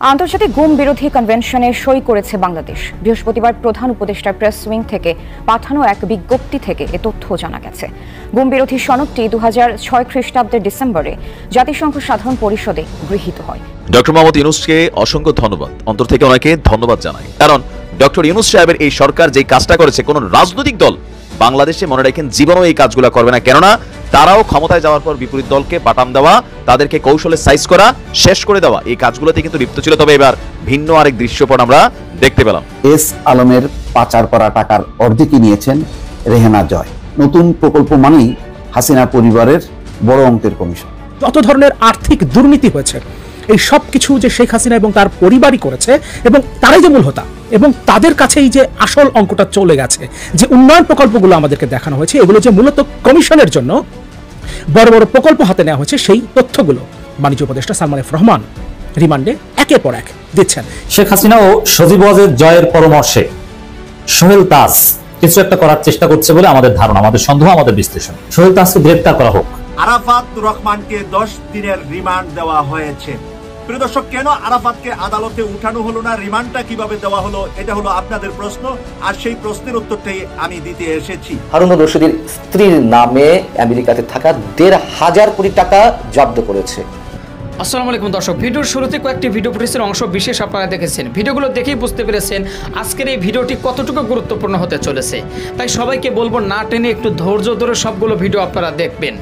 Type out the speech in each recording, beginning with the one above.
আন্তর্জাতিক গুম বিরোধী কনভেনশনে সই করেছে বাংলাদেশ। বৃহস্পতিবার প্রধান উপদেষ্টার প্রেস উইং থেকে পাঠানো এক বিজ্ঞপ্তি থেকে এ তথ্য জানা গেছে। গুম বিরোধী সনদটি 2006 খ্রিস্টাব্দের ডিসেম্বরে জাতিসংঘ সাধারণ পরিষদে গৃহীত হয়। ডক্টর মোহাম্মদ ইউনূসকে অসংখ্য ধন্যবাদ, অন্তর থেকে ওনাকে ধন্যবাদ জানাই। কারণ ডক্টর ইউনূস সাহেবের এই সরকার যে কাজটা করেছে, কোন রাজনৈতিক দল বাংলাদেশে মনে রাখেন জীবনও এই কাজগুলো করবে না। কেননা তারাও ক্ষমতায় যাওয়ার পর বিপরীত দলকে বাটাম দেওয়া, তাদেরকে কৌশলে সাইজ করা, শেষ করে দেওয়া, এই কাজগুলোতে কিন্তু লিপ্ত ছিল। তবে এবার ভিন্ন আরেক দৃশ্যপট আমরা দেখতে পেলাম। এস আলমের পাচার করা টাকার অর্ধেকই নিয়েছেন রেহেনা জয়। নতুন প্রকল্প মানেই হাসিনা পরিবারের বড় অঙ্কের কমিশন। যত ধরনের আর্থিক দুর্নীতি হয়েছে, এই সব কিছু যে শেখ হাসিনা এবং তার পরিবারই করেছে, এবং তারাই যে মূল হোতা, এবং তাদের কাছেই যে আসল অঙ্কটা চলে গেছে। যে উন্নয়ন প্রকল্পগুলো আমাদেরকে দেখানো হয়েছে, এগুলো যে মূলত কমিশনের জন্য বড় বড় প্রকল্প হাতে নেওয়া হয়েছে, সেই তথ্যগুলো বাণিজ্য উপদেষ্টা সালমান এফ রহমান রিমান্ডে একের পর এক দিচ্ছেন। শেখ হাসিনা ও সজীব ওয়াজেদ জয়ের পরামর্শে সোহেল তাজ কিছু একটা করার চেষ্টা করছে বলে আমাদের ধারণা, আমাদের সন্দেহ, আমাদের বিশ্লেষণ। সোহেল তাজকে গ্রেপ্তার করা হোক। আরাফাত রহমানকে 10 দিনের রিমান্ড দেওয়া হয়েছে। প্রিয় দর্শক, কেন আরাফাতকে আদালতে উঠানো হলো না, রিমান্ডটা কিভাবে দেওয়া হলো, এটা হলো আপনাদের প্রশ্ন। আর সেই প্রশ্নের উত্তরটাই আমি দিতে এসেছি। হারুনুর রশিদের স্ত্রীর নামে আমেরিকাতে থাকা 1,500 কোটি টাকা জব্দ করেছে। আসসালামু আলাইকুম দর্শক, ভিডিওর শুরুতে কয়েকটি ভিডিও ফুটেজের অংশ বিশেষ আপনারা দেখেছেন। ভিডিওগুলো দেখেই বুঝতে পেরেছেন আজকের এই ভিডিওটি কতটুকু গুরুত্বপূর্ণ হতে চলেছে। তাই সবাইকে বলবো না টেনে একটু ধৈর্য ধরে সবগুলো ভিডিও আপনারা দেখবেন।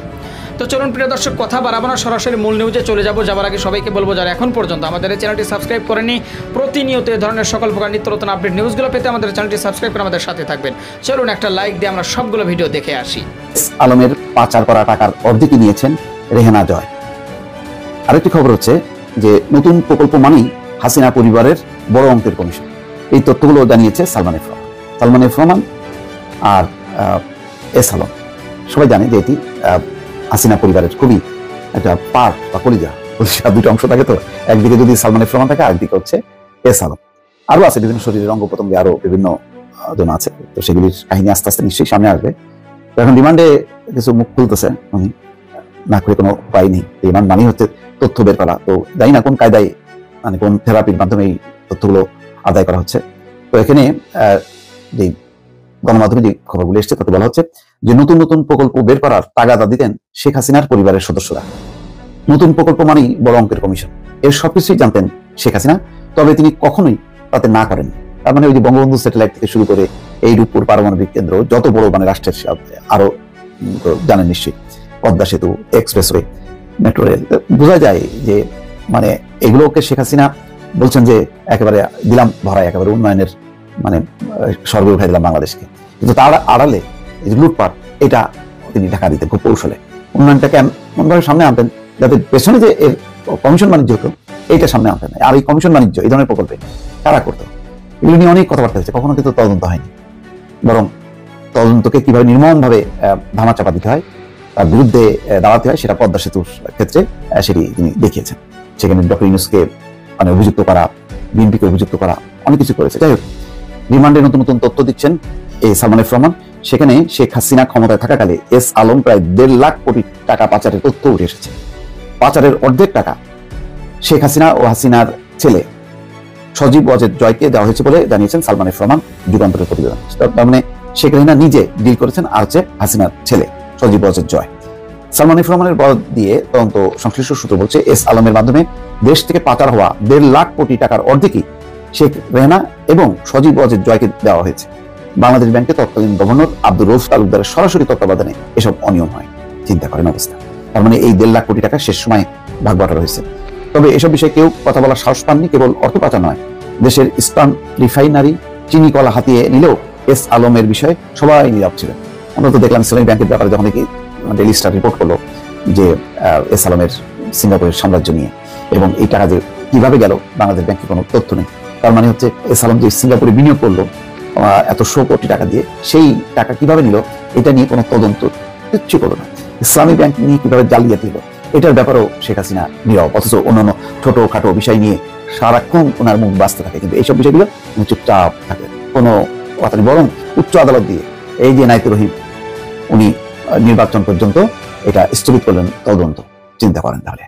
তো চলুন প্রিয় দর্শক, কথা বাড়াবো না, সরাসরি মূল নিউজে চলে যাবার আগে সবাইকে বলবো যারা এখন পর্যন্ত আমাদের এই চ্যানেলটি সাবস্ক্রাইব করেনি, প্রতিনিয়ত এই ধরনের সকল প্রকার নিত্য নতুন আপডেট নিউজগুলো পেতে আমাদের চ্যানেলটি সাবস্ক্রাইব করে আমাদের সাথে থাকবেন। চলুন একটা লাইক দিয়ে আমরা সবগুলো ভিডিও দেখে আসি। আলমের পাচার করা টাকার অর্ধেকই নিয়েছেন রেহেনা জয়। আরেকটি খবর হচ্ছে যে নতুন প্রকল্প মানেই হাসিনা পরিবারের বড় অঙ্কের কমিশন। এই তথ্যগুলো জানিয়েছে সালমান এফ রহমান আর এস আলম। সবাই জানে যে এটি হাসিনা পরিবারের খুবই একটা পার্ট বা কলিজা দুটো অংশ থাকে। তো একদিকে যদি সালমান এফ রহমান থাকে, আরেকদিকে হচ্ছে এস আলম। আরো আছে বিভিন্ন শরীরের অঙ্গ প্রত্যঙ্গে, আরো বিভিন্ন জন আছে। তো সেগুলির কাহিনী আস্তে আস্তে নিশ্চয়ই সামনে আসবে। তো এখন রিমান্ডে কিছু মুখ খুলতেছে উনি, না করে কোনো উপায় নেই। রিমান্ড মানেই হচ্ছে তথ্য বের করা। তো জানি না কোন কায়দায়, মানে কোন থেরাপির মাধ্যমে এই তথ্যগুলো আদায় করা হচ্ছে। তো এখানে যে গণমাধ্যমে যে খবরগুলো এসছে তাতে বলা হচ্ছে যে নতুন নতুন প্রকল্প বের করার তাগাদা দিতেন শেখ হাসিনার পরিবারের সদস্যরা। নতুন প্রকল্প মানেই বড় অঙ্কের কমিশন, এর সবকিছুই জানতেন শেখ হাসিনা। তবে তিনি কখনোই তাতে না করেন। তার মানে ওই যে বঙ্গবন্ধু স্যাটেলাইট থেকে শুরু করে এই রূপপুর পারমাণবিক কেন্দ্র, যত বড় মানে রাষ্ট্রের আরো জানেন নিশ্চয়ই, পদ্মা সেতু, এক্সপ্রেসওয়ে, মেট্রো রেল, বোঝা যায় যে মানে এগুলোকে শেখ হাসিনা বলছেন যে একেবারে দিলাম ধরায়, একেবারে উন্নয়নের মানে স্বর্গে উঠাই দিলাম বাংলাদেশকে। কিন্তু তার আড়ালে লুটপাট, এটা তিনি ঢাকা দিতেন খুব কৌশলে। উন্নয়নটাকে এমনভাবে সামনে আনতেন যাতে পেছনে যে এর কমিশন বাণিজ্য হতো, এইটা সামনে আনতেন। আর এই কমিশন বাণিজ্য এই ধরনের প্রকল্পে কারা করতো, এগুলো নিয়ে অনেক কথাবার্তা হয়েছে। কখনো কিন্তু তদন্ত হয়নি, বরং তদন্তকে কিভাবে নির্মমভাবে ধামাচাপা দিতে হয়, তার বিরুদ্ধে দাঁড়াতে হয়, সেটা পদ্মা সেতুর ক্ষেত্রে সেটি তিনি দেখিয়েছেন। সেখানে ডক্টর ইউনূসকে মানে অভিযুক্ত করা, বিএনপিকে অভিযুক্ত করা, অনেক কিছু করেছে। যাই হোক, রিমান্ডে নতুন নতুন তথ্য দিচ্ছেন এই সালমান এফ রহমান। সেখানে শেখ হাসিনা ক্ষমতায় থাকাকালে এস আলম প্রায় 1.5 লাখ কোটি টাকা পাচারের তথ্য উঠে এসেছে। পাচারের অর্ধেক টাকা শেখ হাসিনা ও হাসিনার ছেলে সজীব ওয়াজেদ জয়কে দেওয়া হয়েছে বলে জানিয়েছেন সালমান এফ রহমান যুগান্তরের প্রতিবেদন। তার মানে শেখ হাসিনা নিজে ডিল করেছেন, আর হচ্ছে হাসিনার ছেলে সজীব ওয়াজেদ জয়। সালমান এফ রহমানের বরাত দিয়ে তদন্ত সংশ্লিষ্ট সূত্র বলছে এস আলমের মাধ্যমে দেশ থেকে পাচার হওয়া 1.5 লাখ কোটি টাকার অর্ধেকই শেখ রেহেনা এবং সজীব ওয়াজেদ জয়কে দেওয়া হয়েছে। বাংলাদেশ ব্যাংকের তৎকালীন গভর্নর আব্দুর রউফ তালুকদারের সরাসরি তত্ত্বাবধানে এসব অনিয়ম হয়। চিন্তা করেন অবস্থা। তার মানে এই 1.5 লাখ কোটি টাকা শেষ সময় ভাগ বাটোয়ারা হয়েছে। তবে এসব বিষয়ে কেউ কথা বলার সাহস পাননি। কেবল অর্থ পাচার নয়, দেশের ইস্পাত রিফাইনারি, চিনি কলা হাতিয়ে নিলেও এস আলমের বিষয়ে সবাই নীরব ছিলেন। আমরা তো দেখলাম ইসলামী ব্যাংকের ব্যাপারে যখন দেখি ডেইলি স্টার রিপোর্ট করলো যে এস আলমের সিঙ্গাপুরের সাম্রাজ্য নিয়ে, এবং এই টাকা যে কিভাবে গেল বাংলাদেশ ব্যাংকের কোনো তথ্য নেই। তার মানে হচ্ছে এস আলম যে সিঙ্গাপুরে বিনিয়োগ করলো এত 100 কোটি টাকা দিয়ে, সেই টাকা কিভাবে নিল এটা নিয়ে কোনো তদন্ত কিচ্ছু করলো না। ইসলামী ব্যাংক নিয়ে কিভাবে জালিয়াতি হলো এটার ব্যাপারেও শেখ হাসিনা নীরব। অথচ অন্যান্য ছোটখাটো বিষয় নিয়ে সারাক্ষণ ওনার মুখ বাঁচতে থাকে, কিন্তু এইসব বিষয়গুলো চুপচাপ থাকে, কোনো কথা নেই। বরং উচ্চ আদালত দিয়ে এই যে নাইতে রহিম, উনি নির্বাচন পর্যন্ত এটা স্থগিত করলেন তদন্ত। চিন্তা করেন তাহলে,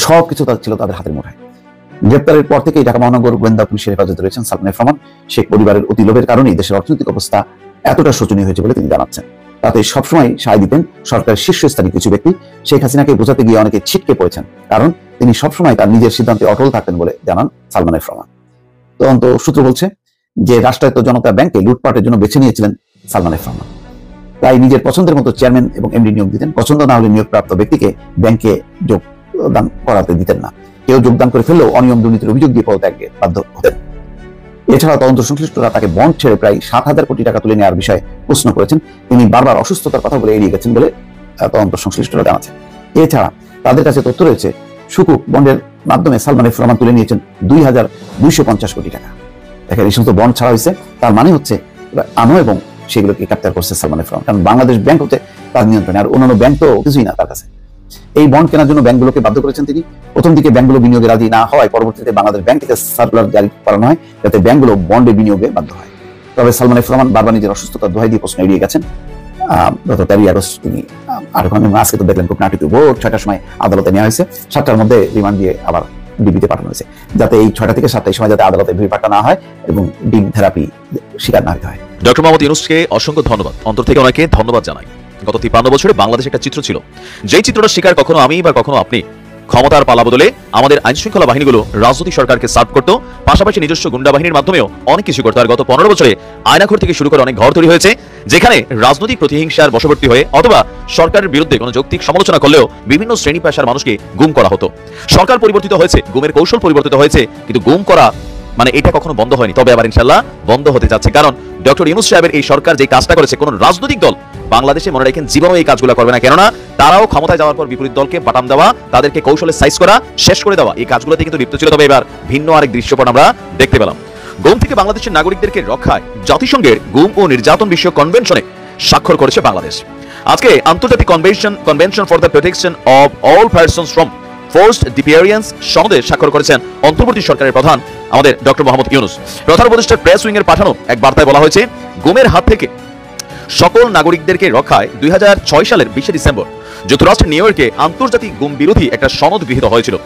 সবকিছু ছিল তাদের হাতের মুঠায়। গ্রেপ্তারের পর থেকেই ঢাকা মহানগর গোয়েন্দা পুলিশের হেফাজতে রয়েছেন সালমান এফ রহমান। শেখ পরিবারের অতি লোভের কারণেই দেশের অর্থনৈতিক অবস্থা এতটা শোচনীয় হয়েছে বলে তিনি জানাচ্ছেন। তাতে সবসময় সায় দিতেন সরকারের শীর্ষস্থানীয় কিছু ব্যক্তি। শেখ হাসিনাকে বোঝাতে গিয়ে অনেকে ছিটকে পড়েছেন, কারণ তিনি সবসময় তার নিজের সিদ্ধান্তে অটল থাকতেন বলে জানান সালমান এফ রহমান। তদন্ত সূত্র বলছে যে রাষ্ট্রায়ত্ত জনতা ব্যাংকে লুটপাটের জন্য বেছে নিয়েছিলেন সালমান এফ রহমান। তাই নিজের পছন্দের মতো চেয়ারম্যান এবং এমডি নিয়োগ দিতেন। পছন্দ না হলে নিয়োগপ্রাপ্ত ব্যক্তিকে ব্যাংকে যোগদান করাতে দিতেন না। কেউ যোগদান করে ফেললেও অনিয়ম দুর্নীতির অভিযোগ দিয়ে পদত্যাগে বাধ্য হতেন। এছাড়া তদন্ত সংশ্লিষ্টরা তাকে বন্ড ছেড়ে প্রায় 7,000 কোটি টাকা তুলে নেওয়ার বিষয়ে প্রশ্ন করেছেন। তিনি বারবার অসুস্থতার কথা বলে এড়িয়ে গেছেন বলে তদন্ত সংশ্লিষ্টরা জানাচ্ছেন। এছাড়া তাদের কাছে তথ্য রয়েছে সুকুক বন্ডের মাধ্যমে সালমান এফ রহমান তুলে নিয়েছেন 2,250 কোটি টাকা। দেখেন, এই সমস্ত বন্ড ছাড়া হয়েছে, তার মানে হচ্ছে আনো এবং সেগুলোকে ক্যাপচার করছে সালমান এফ রহমান। কারণ বাংলাদেশ ব্যাংক হচ্ছে তার নিয়ন্ত্রণে, আর অন্যান্য ব্যাংক তো কিছুই না তার কাছে। এই বন্ড কেনার জন্য ব্যাংকগুলোকে বাধ্য করেছেন তিনি। প্রথম দিকে ব্যাংকগুলো বিনিয়োগে রাজি না হওয়ায় পরবর্তীতে বাংলাদেশ ব্যাংক থেকে সার্কুলার জারি করানো হয় যাতে ব্যাংকগুলো বন্ডে বিনিয়োগে বাধ্য হয়। তবে সালমান এফ রহমান বারবার নিজের অসুস্থতার দোহাই দিয়ে প্রশ্ন এড়িয়ে গেছেন। গত 13 আগস্ট তিনি আজকে তো দেখলেন খুব নাটকীয় ভোর 6টার সময় আদালতে নেওয়া হয়েছে। 7টার মধ্যে রিমান্ড দিয়ে আবার ডিবিতে পাঠানো হয়েছে, যাতে এই 6টা থেকে 7টার সময় যাতে আদালতে ভিড় পাঠানো না হয় এবং ডিম থেরাপি শিকার না হতে হয়। ডক্টর মোহাম্মদ ইউনূসকে অসংখ্য ধন্যবাদ, অন্তর থেকে ওনাকে ধন্যবাদ জানাই। গত 53 বছরে বাংলাদেশ একটা চিত্র ছিল, যেই চিত্রটা শিকার কখনো আমি বা কখনো আপনি। ক্ষমতার পালা বদলে আমাদের আইন শৃঙ্খলা বাহিনীগুলো রাজনৈতিক সরকারকে সার্ভ করতো, পাশাপাশি নিজস্ব গুন্ডা বাহিনীর মাধ্যমেও অনেক কিছু করতো। আর গত 15 বছরে আয়নাঘর থেকে শুরু করে অনেক ঘর তৈরি হয়েছে, যেখানে রাজনৈতিক প্রতিহিংসার বশবর্তী হয়ে অথবা সরকারের বিরুদ্ধে কোনো যৌক্তিক সমালোচনা করলেও বিভিন্ন শ্রেণী পেশার মানুষকে গুম করা হতো। সরকার পরিবর্তিত হয়েছে, গুমের কৌশল পরিবর্তিত হয়েছে, কিন্তু গুম করা মানে এটা কখনো বন্ধ হয়নি। তবে আবার ইনশাআল্লাহ বন্ধ হতে যাচ্ছে, কারণ ডক্টর ইউনূস সাহেবের এই সরকার যে কাজটা করেছে কোন রাজনৈতিক দল বাংলাদেশে মনে রাখেন জীবনও এই কাজগুলো করবে না। কেননা তারাও ক্ষমতায় যাওয়ার পর বিপরীত দলকে বাটাম দেওয়া, তাদেরকে কৌশলে সাইজ করা, শেষ করে দেওয়া, এই কাজগুলোতে কিন্তু লিপ্ত ছিল। তবে এবার ভিন্ন আরেক দৃশ্যপট আমরা দেখতে পেলাম। গুম থেকে বাংলাদেশের নাগরিকদেরকে রক্ষায় জাতিসংঘের গুম ও নির্যাতন বিষয়ক কনভেনশনে স্বাক্ষর করেছে বাংলাদেশ। আজকে আন্তর্জাতিক convention for the protection of all persons from forced disappearance সনদে স্বাক্ষর করেছেন অন্তর্বর্তী সরকারের প্রধান আমাদের ডক্টর মোহাম্মদ ইউনূস। প্রধান উপদেষ্টার প্রেস উইং এর পাঠানো এক বার্তায় বলা হয়েছে, গুমের হাত থেকে সকল নাগরিকদেরকে রক্ষায় 2006 সালের 20 ডিসেম্বর যুক্তরাষ্ট্রের নিউ ইয়র্কে আন্তর্জাতিক গুম বিরোধী একটা সনদ গৃহীত হয়েছিল।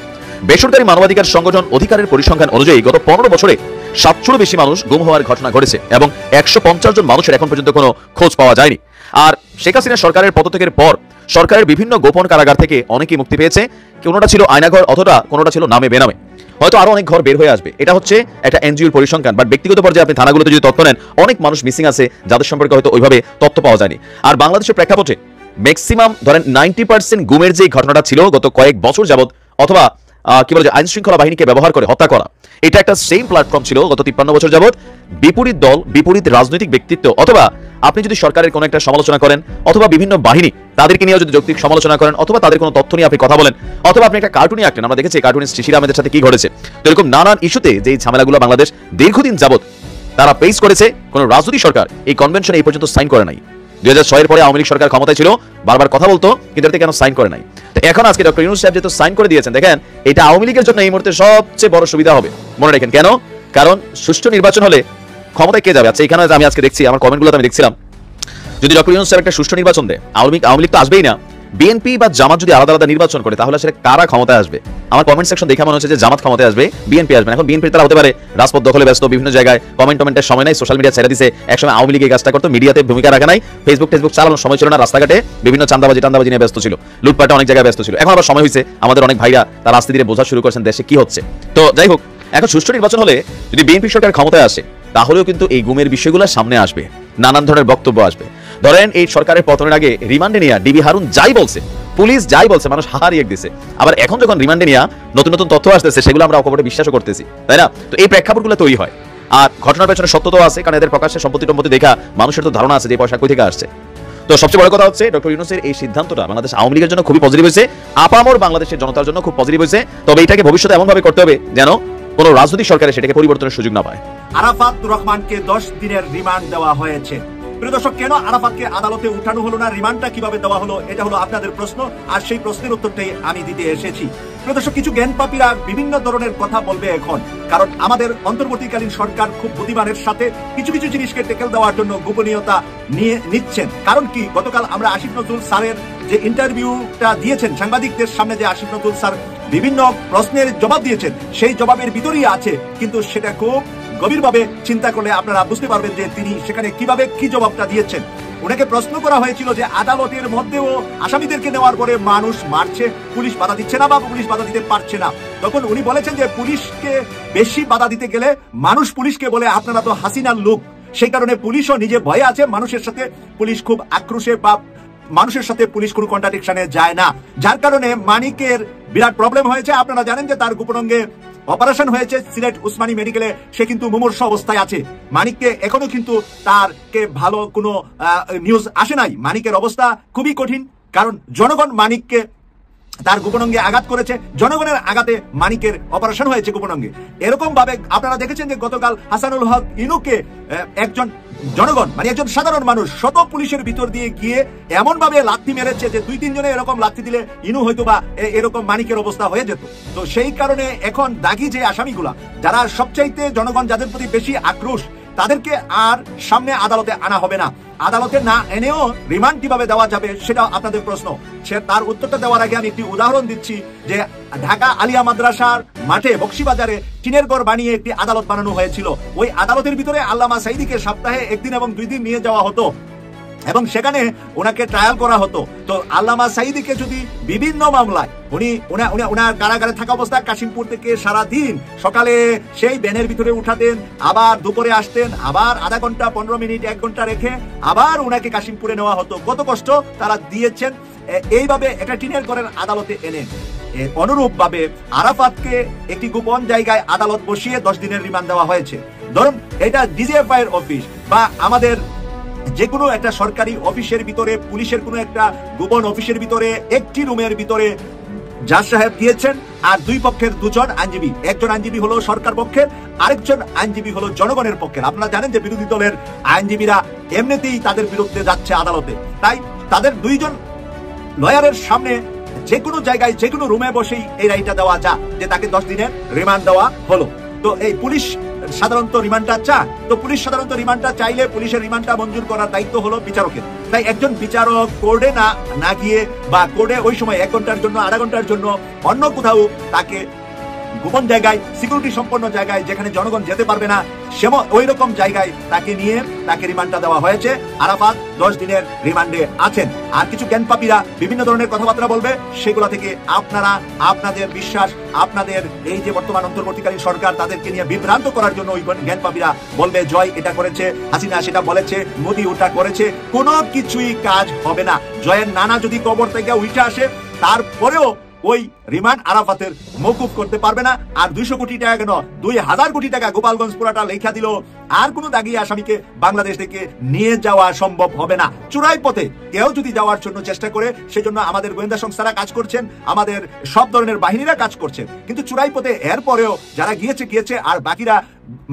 বেসরকারি মানবাধিকার সংগঠন অধিকারের পরিসংখ্যান অনুযায়ী গত 15 বছরে 700 বেশি মানুষ গুম হওয়ার ঘটনা ঘটেছে এবং 150 জন মানুষের এখন পর্যন্ত কোনো খোঁজ পাওয়া যায়নি। আর শেখ হাসিনা সরকারের পদত্যাগের পর সরকারের বিভিন্ন গোপন কারাগার থেকে অনেকেই মুক্তি পেয়েছে। কোনোটা ছিল আয়নাঘর, অথবা কোনোটা ছিল নামে বেনামে, হয়তো আরো অনেক ঘর বের হয়ে আসবে। এটা হচ্ছে একটা এনজিওর পরিসংখ্যান, বাট ব্যক্তিগত পর্যায়ে আপনি থানাগুলোতে যদি তথ্য নেন, অনেক মানুষ মিসিং আছে যাদের সম্পর্কে হয়তো ওইভাবে তথ্য পাওয়া যায়নি। আর বাংলাদেশের প্রেক্ষাপটে ম্যাক্সিমাম ধরেন 90% গুমের যে ঘটনাটা ছিল গত কয়েক বছর যাবত, অথবা কি বলে আইন শৃঙ্খলা বাহিনীকে ব্যবহার করে হত্যা করা, এটা একটা সেম প্ল্যাটফর্ম ছিল গত 53 বছর যাবত। বিপরীত দল, বিপরীত রাজনৈতিক ব্যক্তিত্ব, অথবা আপনি যদি সরকারের কোনো একটা সমালোচনা করেন, অথবা বিভিন্ন বাহিনী তাদেরকে নিয়ে যদি যৌক্তিক সমালোচনা করেন, অথবা তাদের কোনো তথ্য নিয়ে আপনি কথা বলেন, অথবা আপনি একটা কার্টুনই আঁকলেন, আমরা দেখেছি কার্টুনিস্ট শিশির আহমেদের সাথে কি ঘটেছে। তো এরকম নানান ইস্যুতে যে ঝামেলাগুলো বাংলাদেশ দীর্ঘদিন যাবত তারা ফেস করেছে, কোনো রাজনৈতিক সরকার এই কনভেনশনে এই পর্যন্ত সাইন করে নাই। 2006 এর পরে আওয়ামী লীগ সরকার ক্ষমতায় ছিল, বারবার কথা বলতো, কিন্তু এতে কেন সাইন করে নাই? তো এখন আজকে ডক্টর ইউনূস সাহেব যেহেতু সাইন করে দিয়েছেন, দেখেন এটা আওয়ামী লীগের জন্য এই মুহূর্তে সবচেয়ে বড় সুবিধা হবে। মনে রাখেন কেন? কারণ সুষ্ঠু নির্বাচন হলে ক্ষমতায় কে যাবে? আচ্ছা, এখানে আমি আজকে দেখছি আমার কমেন্টগুলোতে আমি দেখছিলাম, যদি ডক্টর ইউনূস সাহেব একটা সুষ্ঠু নির্বাচন দেয়, আওয়ামী লীগ তো আসবেই না, বিএনপি বা জামাত যদি আলাদা আলাদা নির্বাচন করে, তাহলে সেটা কারা ক্ষমতায় আসবে? আমার কমেন্ট সেকশন দেখে মনে হচ্ছে যে জামাত ক্ষমতায় আসবে, বিএনপি আসবে না। এখন বিএনপি তারা হতে পারে রাজপথ দখলে ব্যস্ত, বিভিন্ন জায়গায় কমেন্টের সময় নাই, সোশ্যাল মিডিয়া ছেড়ে দিছে। একসময় আওয়ামী লীগ এই কাজটা করতো, মিডিয়াতে ভূমিকা রাখা নাই, ফেসবুক চালানোর সময় ছিল না, রাস্তাঘাটে বিভিন্ন চাঁদাবাজি নিয়ে ব্যস্ত ছিল, লুটপাটে অনেক জায়গায় ব্যস্ত ছিল। এখন আবার সময় হয়েছে, আমাদের অনেক ভাইরা তারা আস্তে ধীরে বোঝা শুরু করেছেন দেশে কি হচ্ছে। তো যাই হোক, এখন সুষ্ঠু নির্বাচন হলে যদি বিএনপি সরকার ক্ষমতায় আসে, তাহলেও কিন্তু এই গুমের বিষয়গুলো সামনে আসবে, নানান ধরনের বক্তব্য আসবে। ধরেন এই সরকারের পতনের আগে রিমান্ডে নিয়ে ডিবি হারুন যাই বলছে, পুলিশ যাই বলছে, মানুষ হারিয়ে দিছে। আবার এখন যখন রিমান্ডে নিয়ে নতুন নতুন তথ্য আসতেছে, সেগুলো আমরা অকপটে বিশ্বাসও করতেছি, তাই না? তো এই প্রেক্ষাপটগুলো তৈরি হয়। আর ঘটনার পেছনে সত্যতাও আছে, কারণ এদের প্রকাশ্যে সম্পত্তি দেখা মানুষের তো ধারণা আছে যে পয়সা কই থেকে আসছে। তো সবচেয়ে বড় কথা হচ্ছে ডক্টর ইউনূসের এই সিদ্ধান্তটা বাংলাদেশ আওয়ামী লীগের জন্য খুবই পজিটিভ হয়েছে, আপামর বাংলাদেশের জনতার জন্য খুব পজিটিভ হয়েছে। তবে এটাকে ভবিষ্যতে এমন ভাবে করতে হবে যেন কোনো রাজনৈতিক সরকারে সেটাকে পরিবর্তনের সুযোগ না পায়। আরাফাত রহমানকে 10 দিনের রিমান্ড দেওয়া হয়েছে। প্রিয় দর্শক, কেন আরাফাতকে আদালতে উঠানো হলো না, রিমান্ডটা কিভাবে দেওয়া হলো, এটা হলো আপনাদের প্রশ্ন, আর সেই প্রশ্নের উত্তরটাই আমি দিতে এসেছি। প্রিয় দর্শক, কিছু জ্ঞানপাপীরা বিভিন্ন ধরনের কথা বলবে এখন, কারণ আমাদের অন্তর্বর্তীকালীন সরকার খুব বুদ্ধিমানের সাথে কিছু কিছু জিনিসকে টেকেল দেওয়ার জন্য গোপনীয়তা নিচ্ছেন। কারণ কি, গতকাল আমরা আসিফ নজরুল স্যারের যে ইন্টারভিউটা দিয়েছেন সাংবাদিকদের সামনে, যে আসিফ নজরুল স্যার বিভিন্ন প্রশ্নের জবাব দিয়েছেন, সেই জবাবের ভিতরেই আছে, কিন্তু সেটা খুব গভীরভাবে চিন্তা করলে আপনারা বুঝতে পারবেন যে তিনি সেখানে কিভাবে কি জবাবটা দিয়েছেন। ওনাকে প্রশ্ন করা হয়েছিল যে আদালতের মধ্যেও আসামিদেরকে নেওয়ার পরে মানুষ মারছে, পুলিশ বাধা দিচ্ছে না বা পুলিশ বাধা দিতে পারছে না। তখন উনি বলেছেন যে পুলিশকে বেশি বাধা দিতে গেলে মানুষ পুলিশকে বলে আপনারা তো হাসিনার লোক, সেই কারণে পুলিশও নিজে ভয়ে আছে, মানুষের সাথে পুলিশ খুব আক্রোশে বা মানুষের সাথে পুলিশ কোনো কন্ট্রাডিকশনে যায় না, যার কারণে মানিকের বিরাট প্রবলেম হয়েছে। আপনারা জানেন যে তার গোপনাঙ্গে অপারেশন হয়েছে সিলেট উসমানী মেডিকেলে, সে কিন্তু মুমূর্ষ অবস্থায় আছে। মানিককে এখনো কিন্তু তারকে ভালো কোনো নিউজ আসে নাই। মানিকের অবস্থা খুবই কঠিন, কারণ জনগণ মানিককে তার গোপনাঙ্গে আঘাত করেছে, জনগণের আঘাতে মানিকের অপারেশন হয়েছে গোপনাঙ্গে। এরকম ভাবে আপনারা দেখেছেন যে গতকাল হাসানুল হক ইনুকে একজন জনগণ মানে একজন সাধারণ মানুষ শত পুলিশের ভিতর দিয়ে গিয়ে এমন ভাবে লাথি মেরেছে যে 2-3 জনে এরকম লাথি দিলে ইনু হয়তো বা এরকম মানিকের অবস্থা হয়ে যেত। তো সেই কারণে এখন দাগি যে আসামিগুলা, যারা সবচাইতে জনগণ যাদের প্রতি বেশি আক্রোশ, তাদেরকে আর সামনে আদালতে আনা হবে না। আদালতে না এনেও রিমান্ড কিভাবে দেওয়া যাবে সেটা আপনাদের প্রশ্ন। তার উত্তরটা দেওয়ার আগে আমি একটি উদাহরণ দিচ্ছি যে ঢাকা আলিয়া মাদ্রাসার মাঠে বক্সিবাজারে টিনের ঘর বানিয়ে একটি আদালত বানানো হয়েছিল। ওই আদালতের ভিতরে আল্লামা সাঈদীকে সপ্তাহে 1 দিন এবং 2 দিন নিয়ে যাওয়া হতো এবং সেখানে ওনাকে ট্রায়াল করা হতো। তো আল্লামা সাঈদীকে যদি বিভিন্ন মামলায় উনার কারাগারে থাকা অবস্থায় কাশিমপুর থেকে সারা দিন সকালে সেই ব্যানের ভিতরে উঠাতেন, আবার দুপুরে আসতেন, আবার আধা ঘন্টা 15 মিনিট 1 ঘন্টা রেখে আবার ওনাকে কাশিমপুরে নেওয়া হতো। কত কষ্ট তারা দিয়েছেন। এইভাবে একটা টিনের ঘরের আদালতে এনে অনুরূপ ভাবে আরাফাতকে একটি গোপন জায়গায় আদালত বসিয়ে 10 দিনের রিমান্ড দেওয়া হয়েছে। ধরুন এটা ডিজিএফআই এর অফিস বা আমাদের যে কোনো একটা সরকারি অফিসের ভিতরে, পুলিশের কোনো একটা গোপন অফিসের ভিতরে একটি রুমের ভিতরে জাজ সাহেব দিয়েছেন আর 2 পক্ষের 2 জন আইনজীবী, একজন আইনজীবী হলো সরকার পক্ষের, আরেকজন আইনজীবী হলো জনগণের পক্ষের। আপনারা জানেন যে বিরোধী দলের আইনজীবীরা এমনিতেই তাদের বিরুদ্ধে যাচ্ছে আদালতে, তাই তাদের 2 জন লয়ারের সামনে যে কোনো জায়গায় যে কোনো রুমে বসেই এই রায়টা দেওয়া যা যে তাকে 10 দিনের রিমান্ড দেওয়া হলো। তো এই পুলিশ সাধারণত রিমান্ডটা চায়, তো পুলিশ সাধারণত রিমান্ডটা চাইলে পুলিশের রিমান্ডটা মঞ্জুর করার দায়িত্ব হলো বিচারকের। তাই একজন বিচারক কোর্টে না গিয়ে বা কোর্টে ওই সময় 1 ঘন্টার জন্য, আধা ঘন্টার জন্য অন্য কোথাও তাকে গোপন জায়গায়, সিকিউরিটি সম্পন্ন জায়গায় যেখানে জনগণ যেতে পারবে না, ওই রকম জায়গায় তাকে নিয়ে তাকে রিমান্ডটা দেওয়া হয়েছে। আরাফাত 10 দিনের রিমান্ডে আছেন। আর কিছু জ্ঞানপাপীরা বিভিন্ন ধরনের কথাবার্তা বলবে, সেগুলো থেকে আপনারা আপনাদের বিশ্বাস, আপনাদের এই যে বর্তমান অন্তর্বর্তীকালীন সরকার তাদেরকে নিয়ে বিভ্রান্ত করার জন্য ওই জ্ঞানপাপীরা বলবে জয় এটা করেছে, হাসিনা সেটা বলেছে, মোদি ওটা করেছে, কোনো কিছুই কাজ হবে না। জয়ের নানা যদি কবর থেকে উঠে আসে তারপরেও ওই রিমান্ড আরাফাতের মওকুফ করতে পারবে না। আর 200 কোটি টাকা কেন 2000 কোটি টাকা গোপালগঞ্জ পুরাটা লেখা দিল, আর কোন দাগি আসামিকে বাংলাদেশ থেকে নিয়ে যাওয়া সম্ভব হবে না। চোরাই পথে কেউ যদি যাওয়ার জন্য চেষ্টা করে, সেজন্য আমাদের গোয়েন্দা সংস্থারা কাজ করছেন, আমাদের সব ধরনের বাহিনীরা কাজ করছেন, কিন্তু চোরাই পথে এরপরেও যারা গিয়েছে আর বাকিরা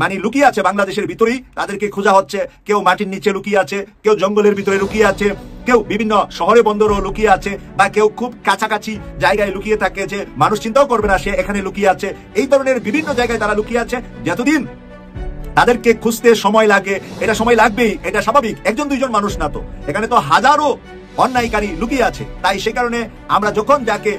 মানে লুকিয়ে আছে বাংলাদেশের ভিতরেই, তাদেরকে খোঁজা হচ্ছে। কেউ মাটির নিচে লুকিয়ে আছে, কেউ জঙ্গলের ভিতরে লুকিয়ে আছে, কেউ বিভিন্ন শহরে বন্দরও লুকিয়ে আছে, বা কেউ খুব কাছাকাছি জায়গায় লুকিয়ে থাকে যে মানুষ চিন্তাও করবে না সে এখানে লুকিয়ে আছে। এই ধরনের বিভিন্ন জায়গায় তারা লুকিয়ে আছে। যতদিন তাদেরকে খুঁজতে সময় লাগে, এটা সময় লাগবেই, এটা স্বাভাবিক। 1-2 জন মানুষ না তো, এখানে তো হাজারো অন্যায়কারী লুকিয়ে আছে। তাই সে কারণে আমরা যখন যাকে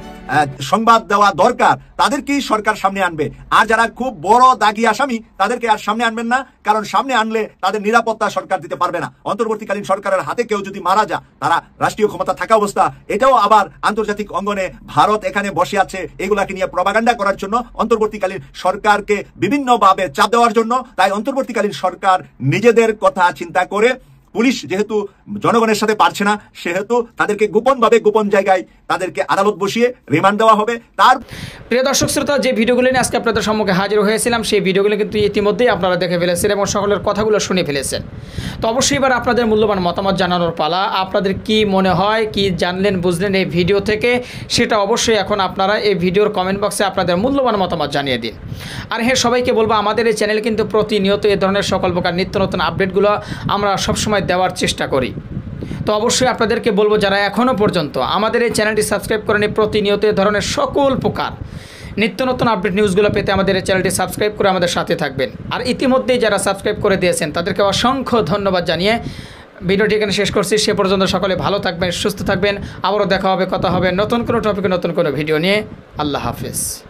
সংবাদ দেওয়া দরকার তাদেরকেই সরকার সামনে আনবে। আর যারা খুব বড় দাগি আসামি তাদেরকে আর সামনে আনবেন না, কারণ সামনে আনলে তাদের নিরাপত্তা সরকার দিতে পারবে না। অন্তর্বর্তীকালীন সরকারের হাতে কেউ যদি মারা যায়, তারা রাষ্ট্রীয় ক্ষমতা থাকা অবস্থা, এটাও আবার আন্তর্জাতিক অঙ্গনে ভারত এখানে বসে আছে এগুলাকে নিয়ে প্রপাগান্ডা করার জন্য, অন্তর্বর্তীকালীন সরকারকে বিভিন্নভাবে চাপ দেওয়ার জন্য। তাই অন্তর্বর্তীকালীন সরকার নিজেদের কথা চিন্তা করে, পুলিশ যেহেতু জনগণের সাথে পারছে না, সেহেতু তাদেরকে গোপনভাবে গোপন জায়গায় তাদেরকে আদালত বসিয়ে রিমান্ড দেওয়া হবে। তার প্রিয় দর্শক শ্রোতা, যে ভিডিওগুলো নিয়ে আজকে আপনাদের সম্মুখে হাজির হয়েছিলাম, সেই ভিডিওগুলো কিন্তু ইতিমধ্যেই আপনারা দেখে ফেলেছেন এবং সকলের কথাগুলো শুনে ফেলেছেন। তো অবশ্যই এবার আপনাদের মূল্যবান মতামত জানানোর পালা। আপনাদের কি মনে হয়, কি জানলেন বুঝলেন এই ভিডিও থেকে, সেটা অবশ্যই এখন আপনারা এই ভিডিওর কমেন্ট বক্সে আপনাদের মূল্যবান মতামত জানিয়ে দিন। আর হ্যাঁ, সবাইকে বলবো আমাদের এই চ্যানেল কিন্তু প্রতিনিয়ত এই ধরনের সকল প্রকার নিত্য নতুন আপডেটগুলো আমরা সবসময় দেওয়ার চেষ্টা করি। তো অবশ্যই আপনাদেরকে বলবো যারা এখনও পর্যন্ত আমাদের এই চ্যানেলটি সাবস্ক্রাইব করেনি, প্রতিনিয়ত এই ধরনের সকল প্রকার নিত্য নতুন আপডেট নিউজগুলো পেতে আমাদের এই চ্যানেলটি সাবস্ক্রাইব করে আমাদের সাথে থাকবেন। আর ইতিমধ্যেই যারা সাবস্ক্রাইব করে দিয়েছেন তাদেরকে অসংখ্য ধন্যবাদ জানিয়ে ভিডিওটি এখানে শেষ করছি। সে পর্যন্ত সকলে ভালো থাকবেন, সুস্থ থাকবেন। আবারও দেখা হবে, কথা হবে নতুন কোনো টপিকে, নতুন কোনো ভিডিও নিয়ে। আল্লাহ হাফেজ।